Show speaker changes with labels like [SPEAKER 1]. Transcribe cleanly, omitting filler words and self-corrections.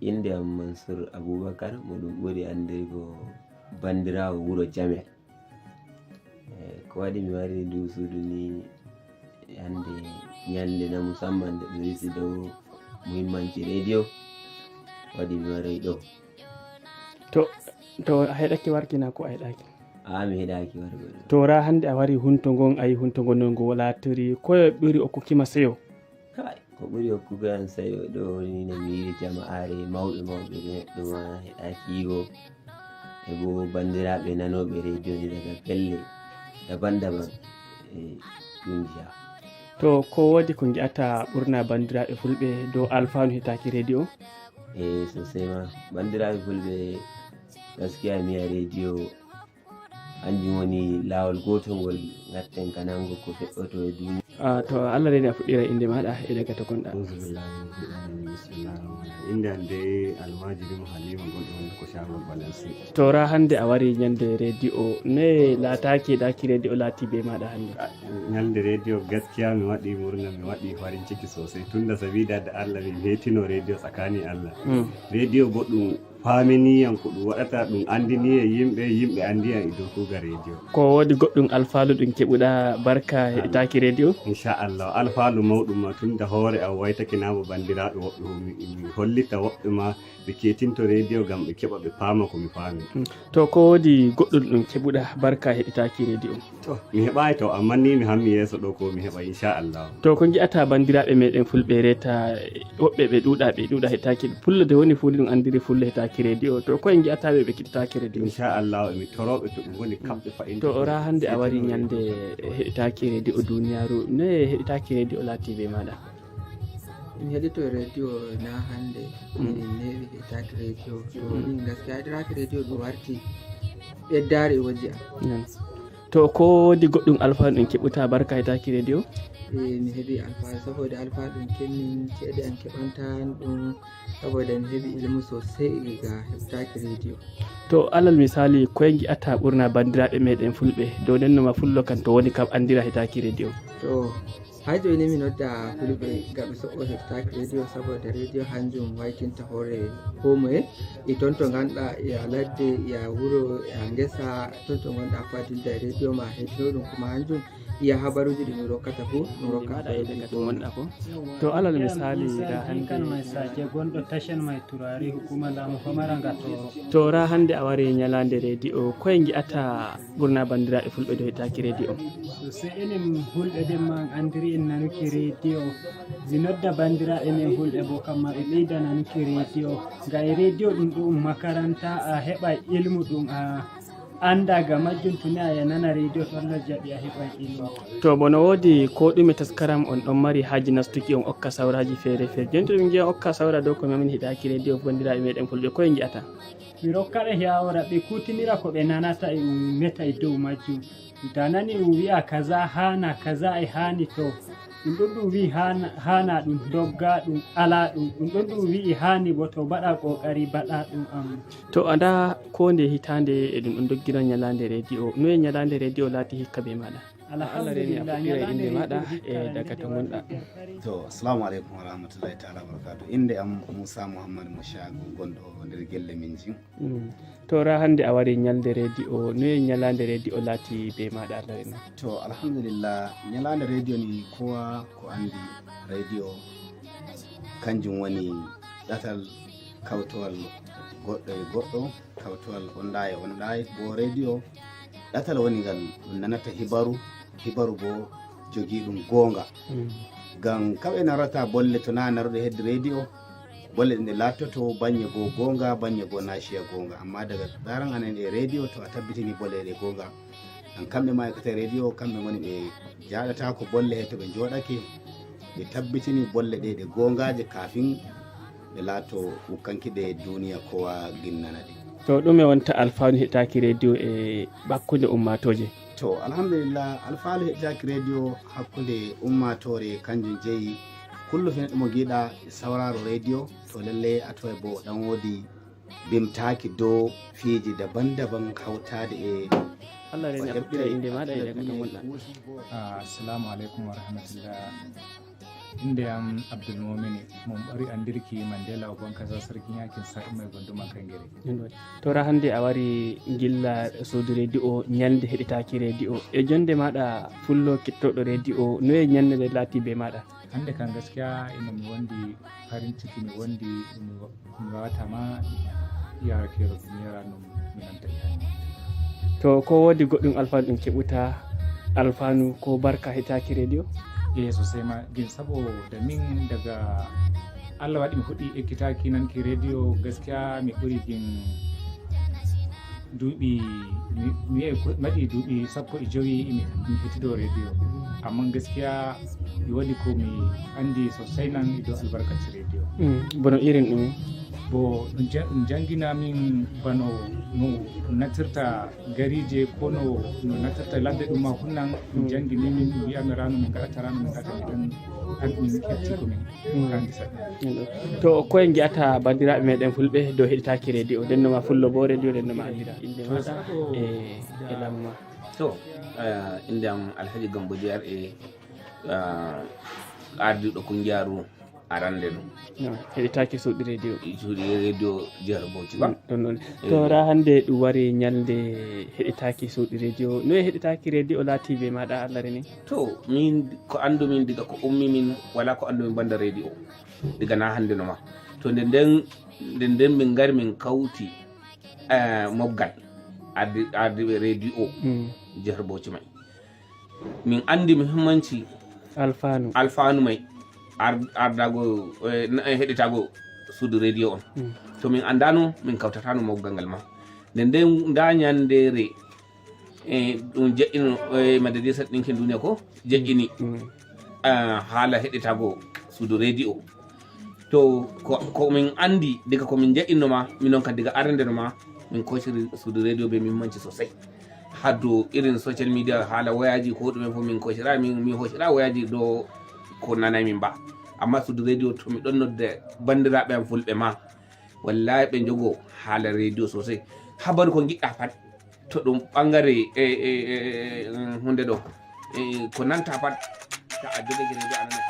[SPEAKER 1] inde am Mansur Abubakar moɗum ɓuri andirgo bandirawo wuro Jamel. Ko waɗi mi wari ndu suudu ni hande ñande na musamman nde ɓe wisi dow muhimmanci radio waɗi mi waroy ɗo.
[SPEAKER 2] To a heɗake warkina ko a heɗaki?
[SPEAKER 1] Mi heɗaki wargo.
[SPEAKER 2] To ra hande a wari hunto ngon ayi hunto ngon ngo latiri koyo ɓuri okkukima seyo?
[SPEAKER 1] Ko ɓuri hokkugo an seyo ɗo ni no mi yiri jama'are mawɓe ɓe neɗɗoma heɗaki yiwo e bo bandiraɓe nanoɓe radio ni daga pelle daban-daban duniya.
[SPEAKER 2] To ko wodi ko gi'ata ɓurna bandiraɓe fulɓe dow alfanu heɗaki radio?
[SPEAKER 1] Sosai ma bandiraɓe fulɓe gaskiya miya radio hanjum woni lawol gotol ngol gatten ka nango ko feɗɗoto e duniya.
[SPEAKER 2] To Allah reni a fuɗɗira inde maɗa e daga to gonɗa.
[SPEAKER 3] Inde ande almajiri mo Halima gonɗo woni ko shagol balansi. To
[SPEAKER 2] ra hande a wari ñande radio ne lataki ɗaki radio lati be maɗa hande?
[SPEAKER 3] Ñande radio gaskiya mi waɗi murna, mi waɗi farin ciki sosai tunda sabida da Allah mi hetino radio tsakani Allah. Radio goɗɗum faminiyan ko ɗum waɗata ɗum andini e yimɓe andiyan e dow kuuga radio. Ko
[SPEAKER 2] wodi goɗɗum alfaalu ɗum keɓuɗa barka heɗitaki radio?
[SPEAKER 3] Inchallah alfaalu mawɗum ma tunda hoore am waytake namo bandiraɓe woɓɓe mi hollita woɓɓe ma ɓe ketinto radio gam ɓe keɓa ɓe paama ko mi faami.
[SPEAKER 2] To ko wodi goɗɗum ɗum keɓuɗa barka heɗitaki radio?
[SPEAKER 3] To mi heɓayi to amma ni mi hammi yeeso ɗo ko mi heɓa inchallah.
[SPEAKER 2] To ko ji'ata bandiraɓe meɗen fulɓe reta woɓɓe ɓe ɗuuɗa heɗitaki fullo de woni fu ɗum andiri fullo heɗitaki radio, to ko en gi'ataɓe ɓe kiɗitaki radio?
[SPEAKER 3] Inchallah mi toroɓe to ɗum woni kamɓe fayin.
[SPEAKER 2] To ora hande a wari ñande heɗitaki radio duniyaru ne heɗitaki radio laati be maɗa?
[SPEAKER 4] Mi heɗito radio na hande min newi heɗitaki radio to min gaskiya heɗitaki radio ɗum warti ɓeddare wojji am.
[SPEAKER 2] To ko wodi goɗɗum alfanu ɗum keɓuta barka heɗitaki radio?
[SPEAKER 4] Mi heɓi alfanu saboda alfanu ɗum kenmin ceede an keɓantan ɗum saboda mi heɓi ilmu sosai ga heɓitaki radio.
[SPEAKER 2] To alal misali koye gi'ata ɓurna bandiraɓe meɗen fulɓe dow nennoma fullo kan to woni kam andira heɗitaki radio?
[SPEAKER 4] To ha joni mi nodda fulɓe gaɓe soɓɓo heɓitaki radio saboda radio hanjum waytinta hoore komoye e ton to ganduɗa ya ladde ya wuro ya ngesa ton to gonɗa ko adilda e radio ma heɗino ɗum kuma hanjum iya habaruji ɗi mi rokkata fu mi rokkata e daga to wonɗa ko.
[SPEAKER 2] To alal misali ra hande
[SPEAKER 5] mai sake gonɗo tashan mai turari hukuma lamu famaranga toro.
[SPEAKER 2] To ra hande a wari ñalande radio koye gi'ata ɓurna bandiraɓe fulɓe dow heɗitaki radio?
[SPEAKER 5] Sosai enen hulɓe den ma andiri en nanuki radio mi nodda bandiraɓe men hulɓe bo kamma ɓe ɓeyda nanuki radio nga e radio ɗum ɗum makaranta a heɓa ilmu ɗum a anda ga majjum tuni a yanana radio to Allah jaɓi a heɓa ilmu.
[SPEAKER 2] To bono wodi ko ɗume taskaram on ɗon mari haji nastuki on okka sawraji feere joni to ɗum giya okka sawra dow ko mamin heɗaki radio bandiraɓe meɗen fulɓe koye gi'ata?
[SPEAKER 5] Mi rokkaɓe yawora ɓe kutinira ko ɓe nanata e ɗum meta e dow majjum. Ta nani ɗum wi'a kaza hana kaza e hani to ɗum ɗon ɗum wi hana ɗum dogga ɗum ala ɗum ɗon ɗum wi'i hani bo to baɗa ƙoƙari baɗa ɗum am.
[SPEAKER 2] To ada ko nde hitande e ɗum ɗon doggira ñalande radio no e ñalande radio laati hikka be maɗa?
[SPEAKER 5] Alhamdulillah
[SPEAKER 2] inde maɗa e daga to gonɗa.
[SPEAKER 6] To assalamu aleykum wa rahmatullahi ta'ala wa barakatuh. Inde am Musa Muhammad Mushagu gonɗo nder gelle min jim.
[SPEAKER 2] To ra hande a wari ñalde radio no e ñalande radio laati be maɗa Allah rena?
[SPEAKER 6] To alhamdulillah ñalande radio ni kowa ko andi radio kanjum woni ɗatal kawtowal goɗɗo e goɗɗo kawtowal onɗa e onɗa bo radio ɗatal woni ngal ɗum nanata hibaru bo jogii ɗum goonga ngam kamɓe narata bolle to na naruɗe hedde radio bolle ɗe lattoto baŋnge goo goonga baŋnge goo naciya goonga amma daga daran anen e radio to a tabbitini bolle ɗe goonga an kamɓe ma'aikata radio kamɓe ngoni ɓe jaɗata ko bolle he to ɓe jooɗake ɓe tabbitini bolle ɗe goongaje kafin ɓe laato wukkankiɗe duniya kowa ginnana ɗe.
[SPEAKER 2] To ɗume wonta alfanu heɗitaki radio e hakkunde ummatoje?
[SPEAKER 6] To alhamdulillah alfanu heɗitaki radio hakkunde ummatore kanjum jeyi kullu fene ɗum mo giɗa sauraro radio to lalle a toye bo ɗan wodi bimtaki dow fiiji daban-daban hawtade e
[SPEAKER 2] Allah reni a fuɗɗira inde maɗa e daga to gonɗa.
[SPEAKER 7] Assalamu alaikum wa rahmatullah. inde am Abdul Momini mon ɓari andirki Mandela o bankasa sarkin yakin sa'umai gonduma kangere.
[SPEAKER 2] Tora hande a wari gilla suudu radio ñalde heɗitaki radio e jonde maɗa fullo kettoɗo radio noye ñannede laati be maɗa?
[SPEAKER 7] Hande kan gaskiya ina mi wondi farin ciki mi wondi mi wawata ma yarakero mi yara no mi nanta iyani.
[SPEAKER 2] To ko wodi goɗɗum alfanu ɗum keɓuta alfanu ko barka heɗitaki radio?
[SPEAKER 7] Sosai ma gin saboda min daga Allah waɗi mi fuɗi ekkitaki nanki radio gaskiya mi ɓuri gin duuɓi mi waɗi duuɓi 15 mi hettido radio amma gaskiya mi waɗi ko mi andi sosai nan ido albarkaci radio.
[SPEAKER 2] Bono irin ɗum
[SPEAKER 7] bo ɗum jangina min bano no natirta garije ko no natirta ladde ɗum ma hunnan ɗum jangini min ɗum wiyami rano min gaɗata rano min gaɗata miɗon min hetti ko min kandi saɗi.
[SPEAKER 2] To koye gi'ata bandiraɓe meɗen fulɓe dow heɗitaki radio ndennoma fullo bo radio ndennoma andira inde maɗa e lamma?
[SPEAKER 8] To inde am Alhaji Gambo Diyar ardiɗo kungiyaru arande no
[SPEAKER 2] heɗitaki suuɗi radio
[SPEAKER 8] jihar Bauchi ba
[SPEAKER 2] ɗon to ra hande ɗum wari ñalde heɗitaki suuɗi radio noye heɗitaki radio laati be maɗa allare ni?
[SPEAKER 8] To min ko andumin diga ko ummi min wala ko andumin banda radio diga na hande no ma to nden min gari min kawti mobgal ardiɓe radio jihar Bauchi mai min andi muhimmanci alfanu mai ardago heɗitago suudu radio on to min andano min kawtatano mawgal ngal ma nden nda ñandere ɗum jeƴƴino majalisat ɗinkin duniya ko jeƴƴini haala heɗitago suudu radio to ko min andi diga ko min jeƴƴinoma minon kam diga arandeno ma min kociri suudu radio be mimmanci sosai haddo irin social media haala wayaji ko ɗumen fof min kocira mi hocira wayaji do ko nanay min ba amma suudu radio to mi ɗon nodde bandiraɓe am fulɓe ma wallahi ɓe jogo haala radio sosai habaru ko giɗɗa pat to ɗum ɓangare hunde ɗo ko nanta pat ta a jogake radio anana